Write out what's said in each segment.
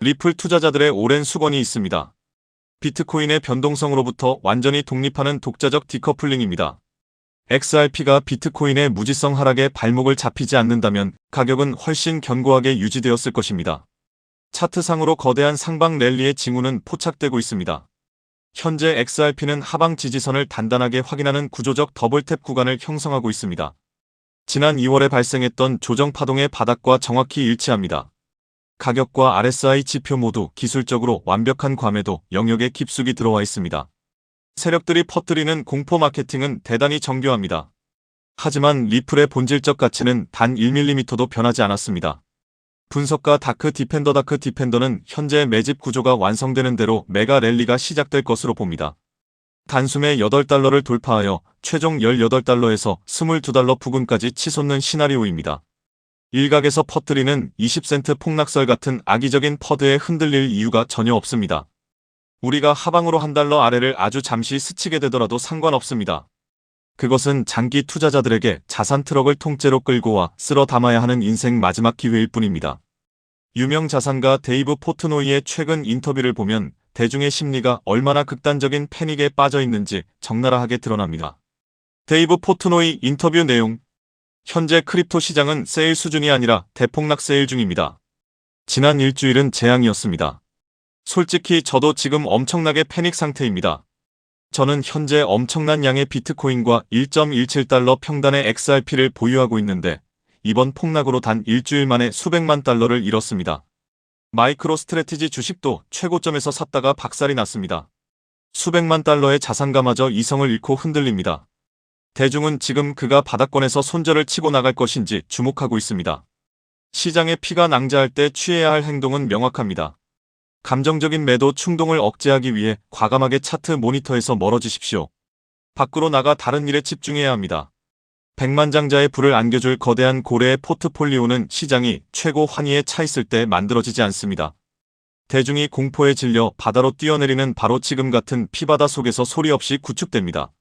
리플 투자자들의 오랜 수건이 있습니다. 비트코인의 변동성으로부터 완전히 독립하는 독자적 디커플링입니다. XRP가 비트코인의 무지성 하락에 발목을 잡히지 않는다면 가격은 훨씬 견고하게 유지되었을 것입니다. 차트상으로 거대한 상방 랠리의 징후는 포착되고 있습니다. 현재 XRP는 하방 지지선을 단단하게 확인하는 구조적 더블탭 구간을 형성하고 있습니다. 지난 2월에 발생했던 조정 파동의 바닥과 정확히 일치합니다. 가격과 RSI 지표 모두 기술적으로 완벽한 괌에도 영역에 깊숙이 들어와 있습니다. 세력들이 퍼뜨리는 공포 마케팅은 대단히 정교합니다. 하지만 리플의 본질적 가치는 단 1mm도 변하지 않았습니다. 분석가 다크 디펜더는 현재 매집 구조가 완성되는 대로 메가 랠리가 시작될 것으로 봅니다. 단숨에 $8를 돌파하여 최종 18달러에서 22달러 부근까지 치솟는 시나리오입니다. 일각에서 퍼뜨리는 20센트 폭락설 같은 악의적인 퍼드에 흔들릴 이유가 전혀 없습니다. 우리가 하방으로 $1 아래를 아주 잠시 스치게 되더라도 상관없습니다. 그것은 장기 투자자들에게 자산 트럭을 통째로 끌고 와 쓸어 담아야 하는 인생 마지막 기회일 뿐입니다. 유명 자산가 데이브 포트노이의 최근 인터뷰를 보면 대중의 심리가 얼마나 극단적인 패닉에 빠져 있는지 적나라하게 드러납니다. 데이브 포트노이 인터뷰 내용: 현재 크립토 시장은 세일 수준이 아니라 대폭락 세일 중입니다. 지난 일주일은 재앙이었습니다. 솔직히 저도 지금 엄청나게 패닉 상태입니다. 저는 현재 엄청난 양의 비트코인과 1.17달러 평단의 XRP를 보유하고 있는데 이번 폭락으로 단 일주일 만에 수백만 달러를 잃었습니다. 마이크로 스트래티지 주식도 최고점에서 샀다가 박살이 났습니다. 수백만 달러의 자산가마저 이성을 잃고 흔들립니다. 대중은 지금 그가 바닥권에서 손절을 치고 나갈 것인지 주목하고 있습니다. 시장의 피가 낭자할 때 취해야 할 행동은 명확합니다. 감정적인 매도 충동을 억제하기 위해 과감하게 차트 모니터에서 멀어지십시오. 밖으로 나가 다른 일에 집중해야 합니다. 백만장자의 불을 안겨줄 거대한 고래의 포트폴리오는 시장이 최고 환희에 차 있을 때 만들어지지 않습니다. 대중이 공포에 질려 바다로 뛰어내리는 바로 지금 같은 피바다 속에서 소리 없이 구축됩니다.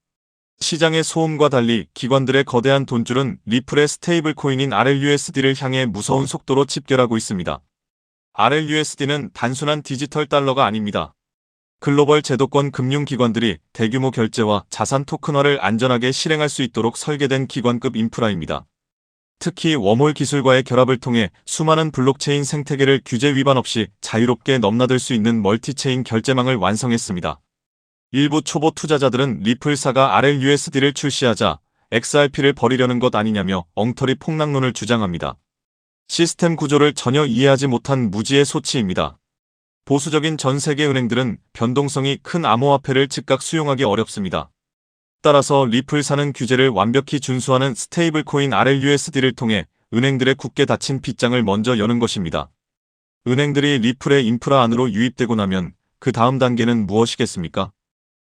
시장의 소음과 달리 기관들의 거대한 돈줄은 리플의 스테이블 코인인 RLUSD를 향해 무서운 속도로 집결하고 있습니다. RLUSD는 단순한 디지털 달러가 아닙니다. 글로벌 제도권 금융기관들이 대규모 결제와 자산 토큰화를 안전하게 실행할 수 있도록 설계된 기관급 인프라입니다. 특히 웜홀 기술과의 결합을 통해 수많은 블록체인 생태계를 규제 위반 없이 자유롭게 넘나들 수 있는 멀티체인 결제망을 완성했습니다. 일부 초보 투자자들은 리플사가 RLUSD를 출시하자 XRP를 버리려는 것 아니냐며 엉터리 폭락론을 주장합니다. 시스템 구조를 전혀 이해하지 못한 무지의 소치입니다. 보수적인 전 세계 은행들은 변동성이 큰 암호화폐를 즉각 수용하기 어렵습니다. 따라서 리플사는 규제를 완벽히 준수하는 스테이블 코인 RLUSD를 통해 은행들의 굳게 닫힌 빗장을 먼저 여는 것입니다. 은행들이 리플의 인프라 안으로 유입되고 나면 그 다음 단계는 무엇이겠습니까?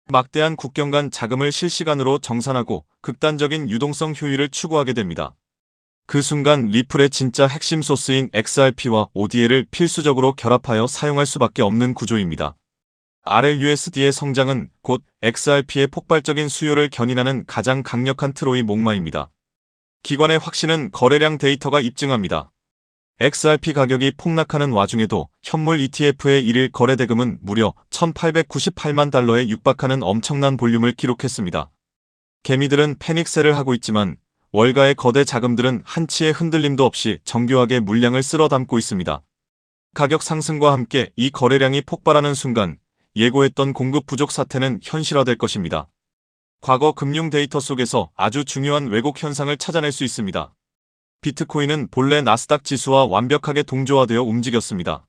막대한 국경 간 자금을 실시간으로 정산하고 극단적인 유동성 효율을 추구하게 됩니다. 그 순간 리플의 진짜 핵심 소스인 XRP와 ODA를 필수적으로 결합하여 사용할 수밖에 없는 구조입니다. RLUSD의 성장은 곧 XRP의 폭발적인 수요를 견인하는 가장 강력한 트로이 목마입니다. 기관의 확신은 거래량 데이터가 입증합니다. XRP 가격이 폭락하는 와중에도 현물 ETF의 일일 거래 대금은 무려 1,898만 달러에 육박하는 엄청난 볼륨을 기록했습니다. 개미들은 패닉셀을 하고 있지만 월가의 거대 자금들은 한치의 흔들림도 없이 정교하게 물량을 쓸어 담고 있습니다. 가격 상승과 함께 이 거래량이 폭발하는 순간 예고했던 공급 부족 사태는 현실화될 것입니다. 과거 금융 데이터 속에서 아주 중요한 왜곡 현상을 찾아낼 수 있습니다. 비트코인은 본래 나스닥 지수와 완벽하게 동조화되어 움직였습니다.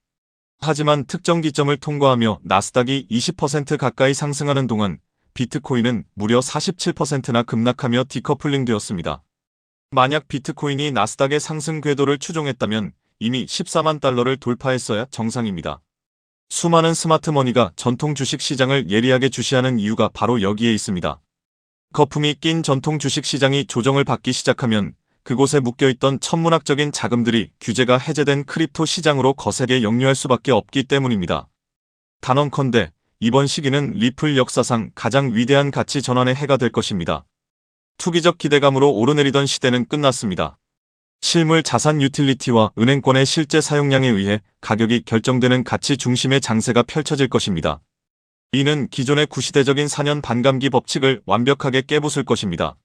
하지만 특정 기점을 통과하며 나스닥이 20% 가까이 상승하는 동안 비트코인은 무려 47%나 급락하며 디커플링 되었습니다. 만약 비트코인이 나스닥의 상승 궤도를 추종했다면 이미 14만 달러를 돌파했어야 정상입니다. 수많은 스마트머니가 전통 주식 시장을 예리하게 주시하는 이유가 바로 여기에 있습니다. 거품이 낀 전통 주식 시장이 조정을 받기 시작하면 그곳에 묶여있던 천문학적인 자금들이 규제가 해제된 크립토 시장으로 거세게 역류할 수밖에 없기 때문입니다. 단언컨대 이번 시기는 리플 역사상 가장 위대한 가치 전환의 해가 될 것입니다. 투기적 기대감으로 오르내리던 시대는 끝났습니다. 실물 자산 유틸리티와 은행권의 실제 사용량에 의해 가격이 결정되는 가치 중심의 장세가 펼쳐질 것입니다. 이는 기존의 구시대적인 4년 반감기 법칙을 완벽하게 깨부술 것입니다.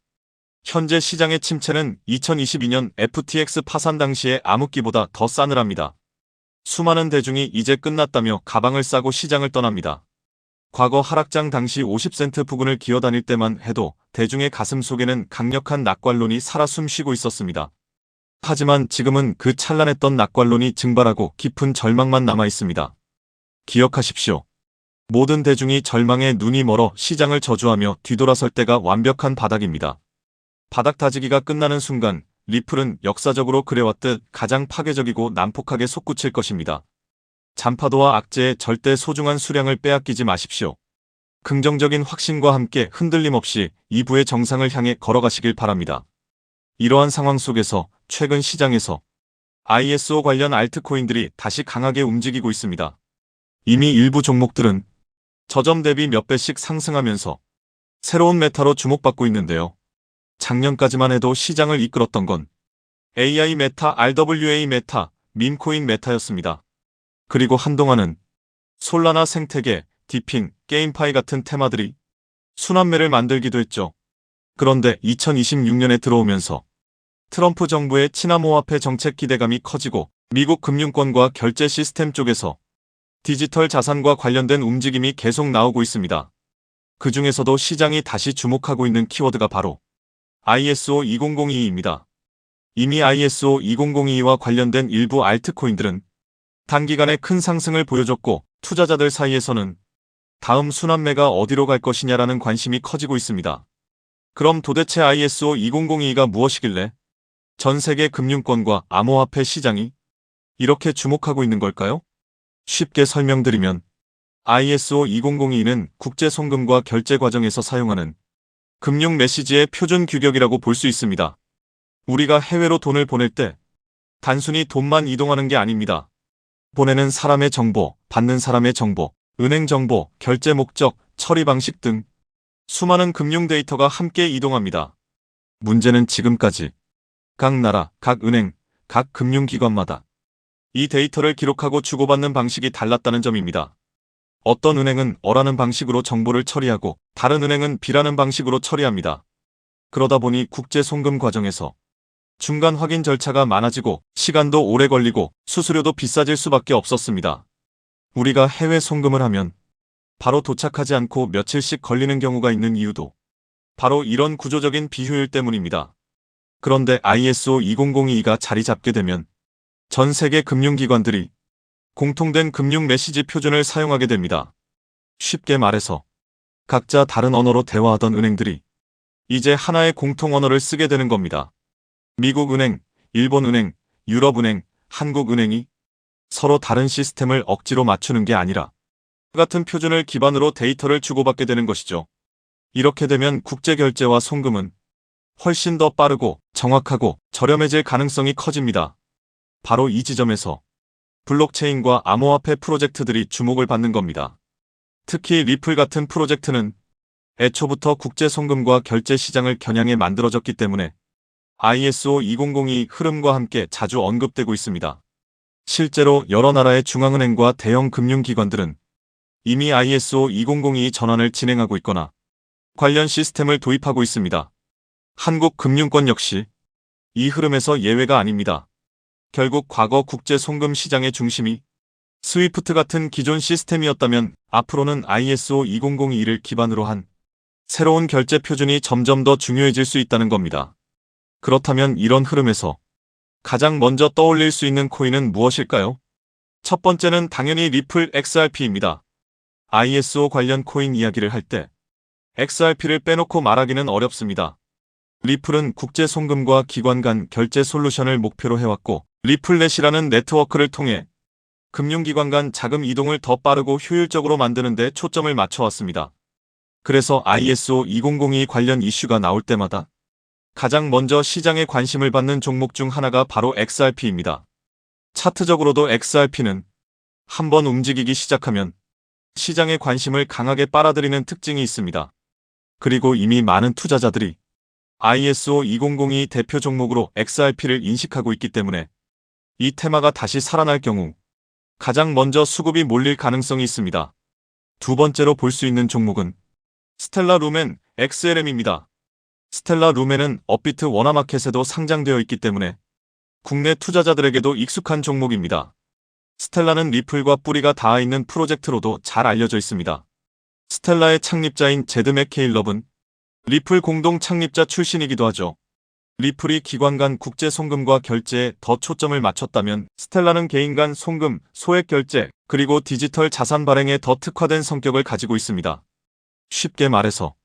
현재 시장의 침체는 2022년 FTX 파산 당시의 암흑기보다 더 싸늘합니다. 수많은 대중이 이제 끝났다며 가방을 싸고 시장을 떠납니다. 과거 하락장 당시 50센트 부근을 기어다닐 때만 해도 대중의 가슴 속에는 강력한 낙관론이 살아 숨쉬고 있었습니다. 하지만 지금은 그 찬란했던 낙관론이 증발하고 깊은 절망만 남아 있습니다. 기억하십시오. 모든 대중이 절망에 눈이 멀어 시장을 저주하며 뒤돌아설 때가 완벽한 바닥입니다. 바닥 다지기가 끝나는 순간 리플은 역사적으로 그래왔듯 가장 파괴적이고 난폭하게 솟구칠 것입니다. 잔파도와 악재의 절대 소중한 수량을 빼앗기지 마십시오. 긍정적인 확신과 함께 흔들림 없이 2부의 정상을 향해 걸어가시길 바랍니다. 이러한 상황 속에서 최근 시장에서 ISO 관련 알트코인들이 다시 강하게 움직이고 있습니다. 이미 일부 종목들은 저점 대비 몇 배씩 상승하면서 새로운 메타로 주목받고 있는데요. 작년까지만 해도 시장을 이끌었던 건 AI 메타, RWA 메타, 밈코인 메타였습니다. 그리고 한동안은 솔라나 생태계, 디핑, 게임파이 같은 테마들이 순환매를 만들기도 했죠. 그런데 2026년에 들어오면서 트럼프 정부의 친암호화폐 정책 기대감이 커지고 미국 금융권과 결제 시스템 쪽에서 디지털 자산과 관련된 움직임이 계속 나오고 있습니다. 그 중에서도 시장이 다시 주목하고 있는 키워드가 바로 ISO 2002입니다. 이미 ISO 2002와 관련된 일부 알트코인들은 단기간에 큰 상승을 보여줬고 투자자들 사이에서는 다음 순환매가 어디로 갈 것이냐라는 관심이 커지고 있습니다. 그럼 도대체 ISO 2002가 무엇이길래 전 세계 금융권과 암호화폐 시장이 이렇게 주목하고 있는 걸까요? 쉽게 설명드리면 ISO 2002는 국제 송금과 결제 과정에서 사용하는 금융 메시지의 표준 규격이라고 볼 수 있습니다. 우리가 해외로 돈을 보낼 때 단순히 돈만 이동하는 게 아닙니다. 보내는 사람의 정보, 받는 사람의 정보, 은행 정보, 결제 목적, 처리 방식 등 수많은 금융 데이터가 함께 이동합니다. 문제는 지금까지 각 나라, 각 은행, 각 금융기관마다 이 데이터를 기록하고 주고받는 방식이 달랐다는 점입니다. 어떤 은행은 어라는 방식으로 정보를 처리하고 다른 은행은 B라는 방식으로 처리합니다. 그러다 보니 국제 송금 과정에서 중간 확인 절차가 많아지고 시간도 오래 걸리고 수수료도 비싸질 수밖에 없었습니다. 우리가 해외 송금을 하면 바로 도착하지 않고 며칠씩 걸리는 경우가 있는 이유도 바로 이런 구조적인 비효율 때문입니다. 그런데 ISO 2002가 자리 잡게 되면 전 세계 금융기관들이 공통된 금융 메시지 표준을 사용하게 됩니다. 쉽게 말해서 각자 다른 언어로 대화하던 은행들이 이제 하나의 공통 언어를 쓰게 되는 겁니다. 미국은행, 일본은행, 유럽은행, 한국은행이 서로 다른 시스템을 억지로 맞추는 게 아니라 같은 표준을 기반으로 데이터를 주고받게 되는 것이죠. 이렇게 되면 국제결제와 송금은 훨씬 더 빠르고 정확하고 저렴해질 가능성이 커집니다. 바로 이 지점에서 블록체인과 암호화폐 프로젝트들이 주목을 받는 겁니다. 특히 리플 같은 프로젝트는 애초부터 국제 송금과 결제 시장을 겨냥해 만들어졌기 때문에 ISO 2002 흐름과 함께 자주 언급되고 있습니다. 실제로 여러 나라의 중앙은행과 대형 금융기관들은 이미 ISO 2002 전환을 진행하고 있거나 관련 시스템을 도입하고 있습니다. 한국 금융권 역시 이 흐름에서 예외가 아닙니다. 결국 과거 국제 송금 시장의 중심이 스위프트 같은 기존 시스템이었다면 앞으로는 ISO 2002를 기반으로 한 새로운 결제 표준이 점점 더 중요해질 수 있다는 겁니다. 그렇다면 이런 흐름에서 가장 먼저 떠올릴 수 있는 코인은 무엇일까요? 첫 번째는 당연히 리플 XRP입니다. ISO 관련 코인 이야기를 할 때 XRP를 빼놓고 말하기는 어렵습니다. 리플은 국제 송금과 기관 간 결제 솔루션을 목표로 해왔고 리플넷이라는 네트워크를 통해 금융기관 간 자금 이동을 더 빠르고 효율적으로 만드는 데 초점을 맞춰왔습니다. 그래서 ISO 2002 관련 이슈가 나올 때마다 가장 먼저 시장의 관심을 받는 종목 중 하나가 바로 XRP입니다. 차트적으로도 XRP는 한번 움직이기 시작하면 시장의 관심을 강하게 빨아들이는 특징이 있습니다. 그리고 이미 많은 투자자들이 ISO 2002 대표 종목으로 XRP를 인식하고 있기 때문에 이 테마가 다시 살아날 경우 가장 먼저 수급이 몰릴 가능성이 있습니다. 두 번째로 볼 수 있는 종목은 스텔라 루멘 XLM입니다. 스텔라 루멘은 업비트 워너마켓에도 상장되어 있기 때문에 국내 투자자들에게도 익숙한 종목입니다. 스텔라는 리플과 뿌리가 닿아 있는 프로젝트로도 잘 알려져 있습니다. 스텔라의 창립자인 제드 맥케일럽은 리플 공동 창립자 출신이기도 하죠. 리플이 기관 간 국제 송금과 결제에 더 초점을 맞췄다면 스텔라는 개인 간 송금, 소액 결제, 그리고 디지털 자산 발행에 더 특화된 성격을 가지고 있습니다. 쉽게 말해서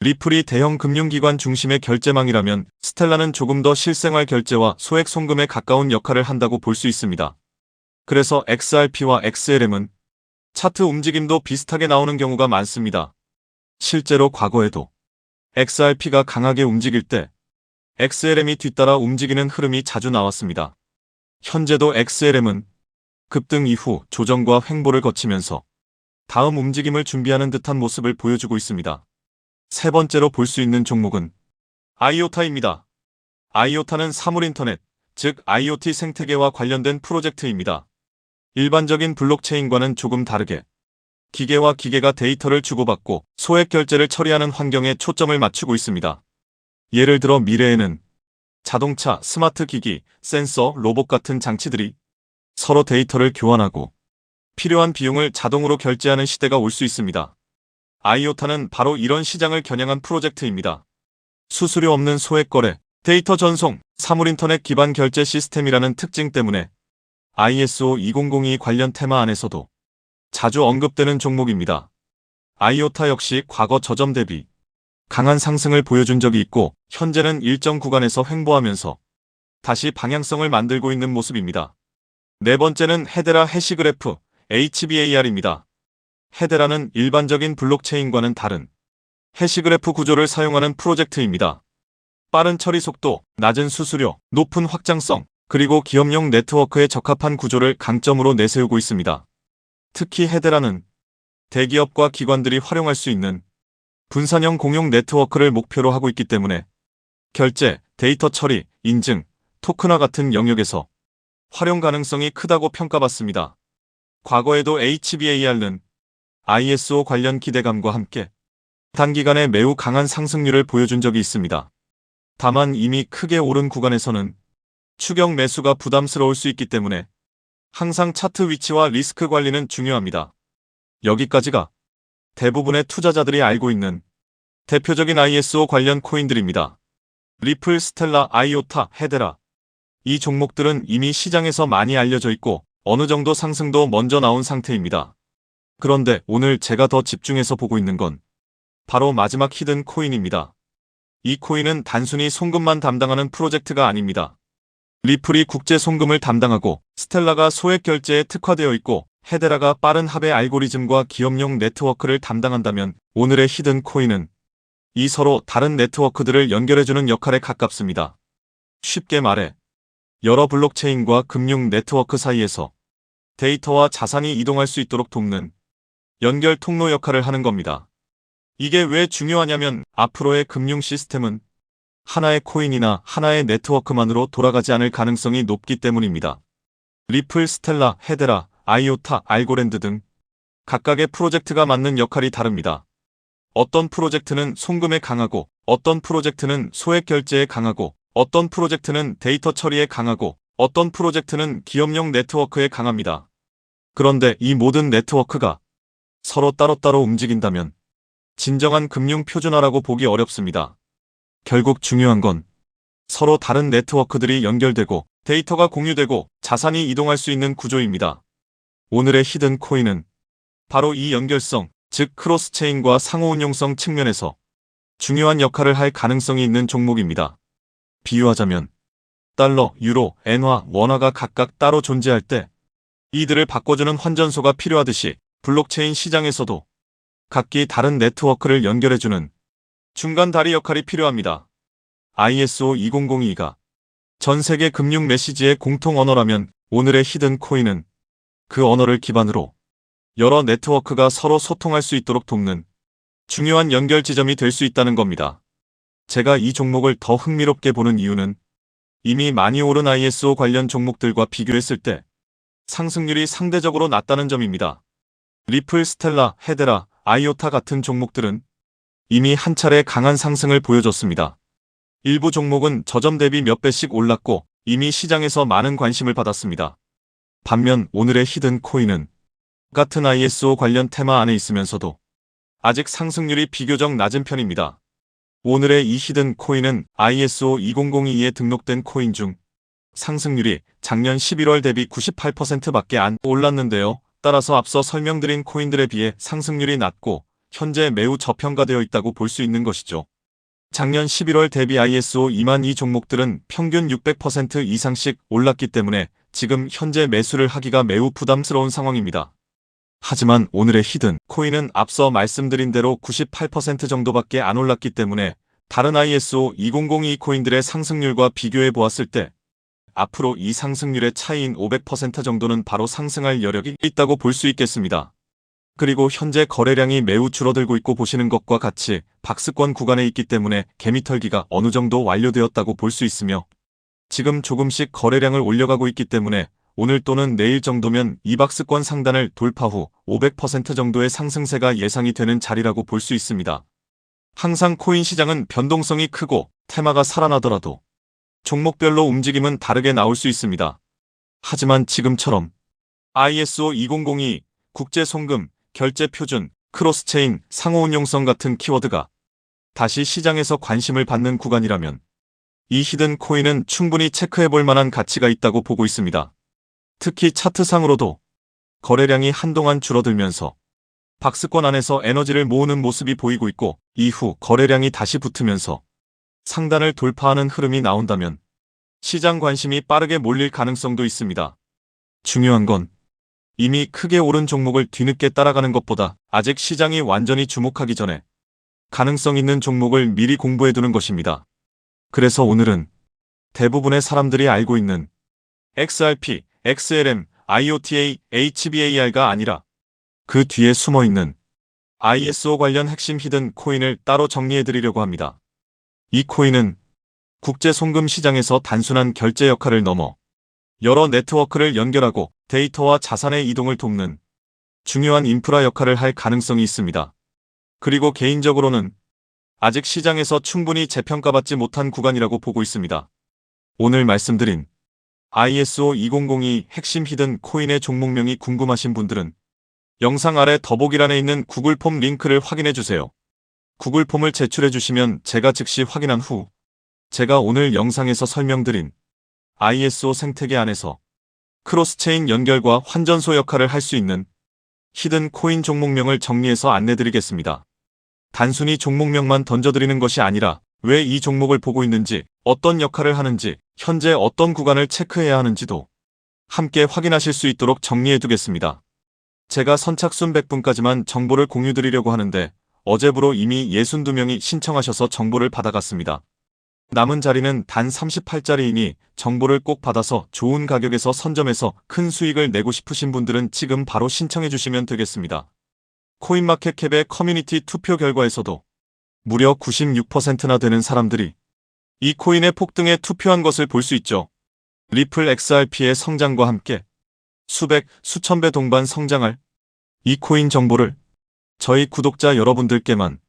리플이 대형 금융기관 중심의 결제망이라면 스텔라는 조금 더 실생활 결제와 소액 송금에 가까운 역할을 한다고 볼 수 있습니다. 그래서 XRP와 XLM은 차트 움직임도 비슷하게 나오는 경우가 많습니다. 실제로 과거에도 XRP가 강하게 움직일 때 XLM이 뒤따라 움직이는 흐름이 자주 나왔습니다. 현재도 XLM은 급등 이후 조정과 횡보를 거치면서 다음 움직임을 준비하는 듯한 모습을 보여주고 있습니다. 세 번째로 볼 수 있는 종목은 아이오타입니다. 아이오타는 사물인터넷, 즉 IoT 생태계와 관련된 프로젝트입니다. 일반적인 블록체인과는 조금 다르게 기계와 기계가 데이터를 주고받고 소액 결제를 처리하는 환경에 초점을 맞추고 있습니다. 예를 들어 미래에는 자동차, 스마트 기기, 센서, 로봇 같은 장치들이 서로 데이터를 교환하고 필요한 비용을 자동으로 결제하는 시대가 올 수 있습니다. 아이오타는 바로 이런 시장을 겨냥한 프로젝트입니다. 수수료 없는 소액 거래, 데이터 전송, 사물인터넷 기반 결제 시스템이라는 특징 때문에 ISO 2002 관련 테마 안에서도 자주 언급되는 종목입니다. 아이오타 역시 과거 저점 대비 강한 상승을 보여준 적이 있고 현재는 일정 구간에서 횡보하면서 다시 방향성을 만들고 있는 모습입니다. 네 번째는 헤데라 해시그래프 HBAR입니다. 헤데라는 일반적인 블록체인과는 다른 해시그래프 구조를 사용하는 프로젝트입니다. 빠른 처리 속도, 낮은 수수료, 높은 확장성, 그리고 기업용 네트워크에 적합한 구조를 강점으로 내세우고 있습니다. 특히 헤데라는 대기업과 기관들이 활용할 수 있는 분산형 공용 네트워크를 목표로 하고 있기 때문에 결제, 데이터 처리, 인증, 토큰화 같은 영역에서 활용 가능성이 크다고 평가받습니다. 과거에도 HBAR는 ISO 관련 기대감과 함께 단기간에 매우 강한 상승률을 보여준 적이 있습니다. 다만 이미 크게 오른 구간에서는 추격 매수가 부담스러울 수 있기 때문에 항상 차트 위치와 리스크 관리는 중요합니다. 여기까지가 대부분의 투자자들이 알고 있는 대표적인 ISO 관련 코인들입니다. 리플, 스텔라, 아이오타, 헤데라. 이 종목들은 이미 시장에서 많이 알려져 있고 어느 정도 상승도 먼저 나온 상태입니다. 그런데 오늘 제가 더 집중해서 보고 있는 건 바로 마지막 히든 코인입니다. 이 코인은 단순히 송금만 담당하는 프로젝트가 아닙니다. 리플이 국제 송금을 담당하고 스텔라가 소액 결제에 특화되어 있고 헤데라가 빠른 합의 알고리즘과 기업용 네트워크를 담당한다면 오늘의 히든 코인은 이 서로 다른 네트워크들을 연결해주는 역할에 가깝습니다. 쉽게 말해 여러 블록체인과 금융 네트워크 사이에서 데이터와 자산이 이동할 수 있도록 돕는 연결 통로 역할을 하는 겁니다. 이게 왜 중요하냐면 앞으로의 금융 시스템은 하나의 코인이나 하나의 네트워크만으로 돌아가지 않을 가능성이 높기 때문입니다. 리플, 스텔라, 헤데라, 아이오타, 알고랜드 등 각각의 프로젝트가 맡는 역할이 다릅니다. 어떤 프로젝트는 송금에 강하고 어떤 프로젝트는 소액 결제에 강하고 어떤 프로젝트는 데이터 처리에 강하고 어떤 프로젝트는 기업용 네트워크에 강합니다. 그런데 이 모든 네트워크가 서로 따로따로 움직인다면 진정한 금융 표준화라고 보기 어렵습니다. 결국 중요한 건 서로 다른 네트워크들이 연결되고 데이터가 공유되고 자산이 이동할 수 있는 구조입니다. 오늘의 히든 코인은 바로 이 연결성, 즉 크로스체인과 상호운용성 측면에서 중요한 역할을 할 가능성이 있는 종목입니다. 비유하자면 달러, 유로, 엔화, 원화가 각각 따로 존재할 때 이들을 바꿔주는 환전소가 필요하듯이 블록체인 시장에서도 각기 다른 네트워크를 연결해주는 중간 다리 역할이 필요합니다. ISO 2002가 전 세계 금융 메시지의 공통 언어라면 오늘의 히든 코인은 그 언어를 기반으로 여러 네트워크가 서로 소통할 수 있도록 돕는 중요한 연결 지점이 될 수 있다는 겁니다. 제가 이 종목을 더 흥미롭게 보는 이유는 이미 많이 오른 ISO 관련 종목들과 비교했을 때 상승률이 상대적으로 낮다는 점입니다. 리플, 스텔라, 헤데라, 아이오타 같은 종목들은 이미 한 차례 강한 상승을 보여줬습니다. 일부 종목은 저점 대비 몇 배씩 올랐고 이미 시장에서 많은 관심을 받았습니다. 반면 오늘의 히든 코인은 같은 ISO 관련 테마 안에 있으면서도 아직 상승률이 비교적 낮은 편입니다. 오늘의 이 히든 코인은 ISO 20022에 등록된 코인 중 상승률이 작년 11월 대비 98%밖에 안 올랐는데요. 따라서 앞서 설명드린 코인들에 비해 상승률이 낮고 현재 매우 저평가되어 있다고 볼 수 있는 것이죠. 작년 11월 대비 ISO 2만 이 종목들은 평균 600% 이상씩 올랐기 때문에 지금 현재 매수를 하기가 매우 부담스러운 상황입니다. 하지만 오늘의 히든 코인은 앞서 말씀드린 대로 98% 정도밖에 안 올랐기 때문에 다른 ISO 2002 코인들의 상승률과 비교해 보았을 때 앞으로 이 상승률의 차이인 500% 정도는 바로 상승할 여력이 있다고 볼 수 있겠습니다. 그리고 현재 거래량이 매우 줄어들고 있고 보시는 것과 같이 박스권 구간에 있기 때문에 개미털기가 어느 정도 완료되었다고 볼 수 있으며 지금 조금씩 거래량을 올려가고 있기 때문에 오늘 또는 내일 정도면 이 박스권 상단을 돌파 후 500% 정도의 상승세가 예상이 되는 자리라고 볼 수 있습니다. 항상 코인 시장은 변동성이 크고 테마가 살아나더라도 종목별로 움직임은 다르게 나올 수 있습니다. 하지만 지금처럼 ISO 2002, 국제송금, 결제표준, 크로스체인, 상호운용성 같은 키워드가 다시 시장에서 관심을 받는 구간이라면 이 히든 코인은 충분히 체크해볼 만한 가치가 있다고 보고 있습니다. 특히 차트상으로도 거래량이 한동안 줄어들면서 박스권 안에서 에너지를 모으는 모습이 보이고 있고 이후 거래량이 다시 붙으면서 상단을 돌파하는 흐름이 나온다면 시장 관심이 빠르게 몰릴 가능성도 있습니다. 중요한 건 이미 크게 오른 종목을 뒤늦게 따라가는 것보다 아직 시장이 완전히 주목하기 전에 가능성 있는 종목을 미리 공부해두는 것입니다. 그래서 오늘은 대부분의 사람들이 알고 있는 XRP, XLM, IOTA, HBAR가 아니라 그 뒤에 숨어있는 ISO 관련 핵심 히든 코인을 따로 정리해드리려고 합니다. 이 코인은 국제송금 시장에서 단순한 결제 역할을 넘어 여러 네트워크를 연결하고 데이터와 자산의 이동을 돕는 중요한 인프라 역할을 할 가능성이 있습니다. 그리고 개인적으로는 아직 시장에서 충분히 재평가받지 못한 구간이라고 보고 있습니다. 오늘 말씀드린 ISO 2002 핵심 히든 코인의 종목명이 궁금하신 분들은 영상 아래 더보기란에 있는 구글 폼 링크를 확인해주세요. 구글 폼을 제출해주시면 제가 즉시 확인한 후 제가 오늘 영상에서 설명드린 ISO 생태계 안에서 크로스체인 연결과 환전소 역할을 할 수 있는 히든 코인 종목명을 정리해서 안내드리겠습니다. 단순히 종목명만 던져드리는 것이 아니라 왜 이 종목을 보고 있는지, 어떤 역할을 하는지, 현재 어떤 구간을 체크해야 하는지도 함께 확인하실 수 있도록 정리해두겠습니다. 제가 선착순 100분까지만 정보를 공유드리려고 하는데 어제부로 이미 62명이 신청하셔서 정보를 받아갔습니다. 남은 자리는 단 38자리이니 정보를 꼭 받아서 좋은 가격에서 선점해서 큰 수익을 내고 싶으신 분들은 지금 바로 신청해 주시면 되겠습니다. 코인마켓캡의 커뮤니티 투표 결과에서도 무려 96%나 되는 사람들이 이 코인의 폭등에 투표한 것을 볼 수 있죠. 리플 XRP의 성장과 함께 수백, 수천 배 동반 성장할 이 코인 정보를 저희 구독자 여러분들께만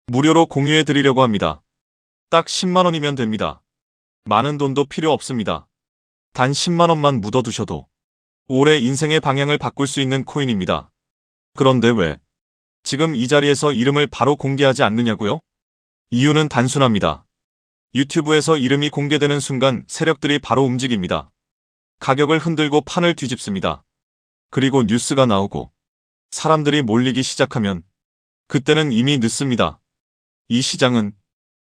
무료로 공유해 드리려고 합니다. 딱 10만원이면 됩니다. 많은 돈도 필요 없습니다. 단 10만원만 묻어두셔도 올해 인생의 방향을 바꿀 수 있는 코인입니다. 그런데 왜 지금 이 자리에서 이름을 바로 공개하지 않느냐고요? 이유는 단순합니다. 유튜브에서 이름이 공개되는 순간 세력들이 바로 움직입니다. 가격을 흔들고 판을 뒤집습니다. 그리고 뉴스가 나오고 사람들이 몰리기 시작하면 그때는 이미 늦습니다. 이 시장은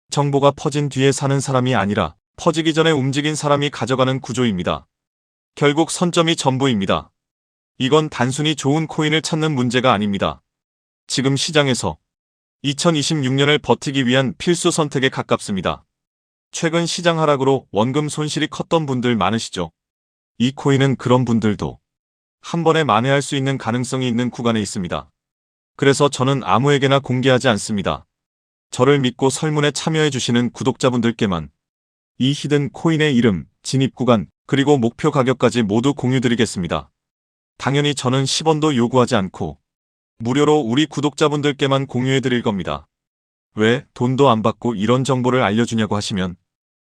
정보가 퍼진 뒤에 사는 사람이 아니라 퍼지기 전에 움직인 사람이 가져가는 구조입니다. 결국 선점이 전부입니다. 이건 단순히 좋은 코인을 찾는 문제가 아닙니다. 지금 시장에서 2026년을 버티기 위한 필수 선택에 가깝습니다. 최근 시장 하락으로 원금 손실이 컸던 분들 많으시죠? 이 코인은 그런 분들도 한 번에 만회할 수 있는 가능성이 있는 구간에 있습니다. 그래서 저는 아무에게나 공개하지 않습니다. 저를 믿고 설문에 참여해주시는 구독자분들께만 이 히든 코인의 이름, 진입 구간, 그리고 목표 가격까지 모두 공유드리겠습니다. 당연히 저는 10원도 요구하지 않고 무료로 우리 구독자분들께만 공유해드릴 겁니다. 왜 돈도 안 받고 이런 정보를 알려주냐고 하시면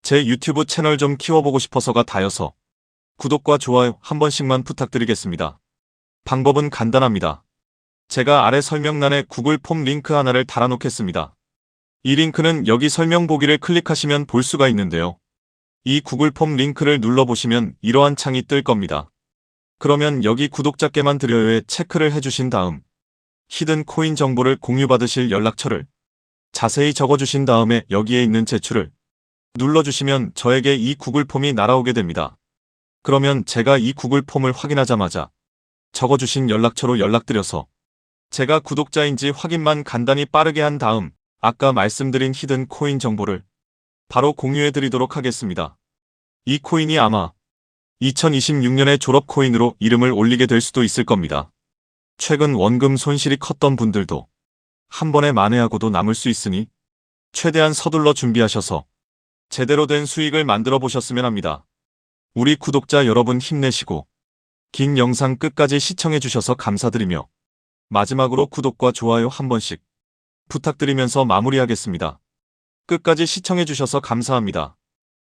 제 유튜브 채널 좀 키워보고 싶어서가 다여서 구독과 좋아요 한 번씩만 부탁드리겠습니다. 방법은 간단합니다. 제가 아래 설명란에 구글 폼 링크 하나를 달아놓겠습니다. 이 링크는 여기 설명 보기를 클릭하시면 볼 수가 있는데요. 이 구글 폼 링크를 눌러보시면 이러한 창이 뜰 겁니다. 그러면 여기 구독자께만 드려요에 체크를 해주신 다음 히든 코인 정보를 공유받으실 연락처를 자세히 적어주신 다음에 여기에 있는 제출을 눌러주시면 저에게 이 구글 폼이 날아오게 됩니다. 그러면 제가 이 구글 폼을 확인하자마자 적어주신 연락처로 연락드려서 제가 구독자인지 확인만 간단히 빠르게 한 다음 아까 말씀드린 히든 코인 정보를 바로 공유해드리도록 하겠습니다. 이 코인이 아마 2026년에 졸업 코인으로 이름을 올리게 될 수도 있을 겁니다. 최근 원금 손실이 컸던 분들도 한 번에 만회하고도 남을 수 있으니 최대한 서둘러 준비하셔서 제대로 된 수익을 만들어 보셨으면 합니다. 우리 구독자 여러분 힘내시고 긴 영상 끝까지 시청해 주셔서 감사드리며 마지막으로 구독과 좋아요 한 번씩 부탁드리면서 마무리하겠습니다. 끝까지 시청해 주셔서 감사합니다.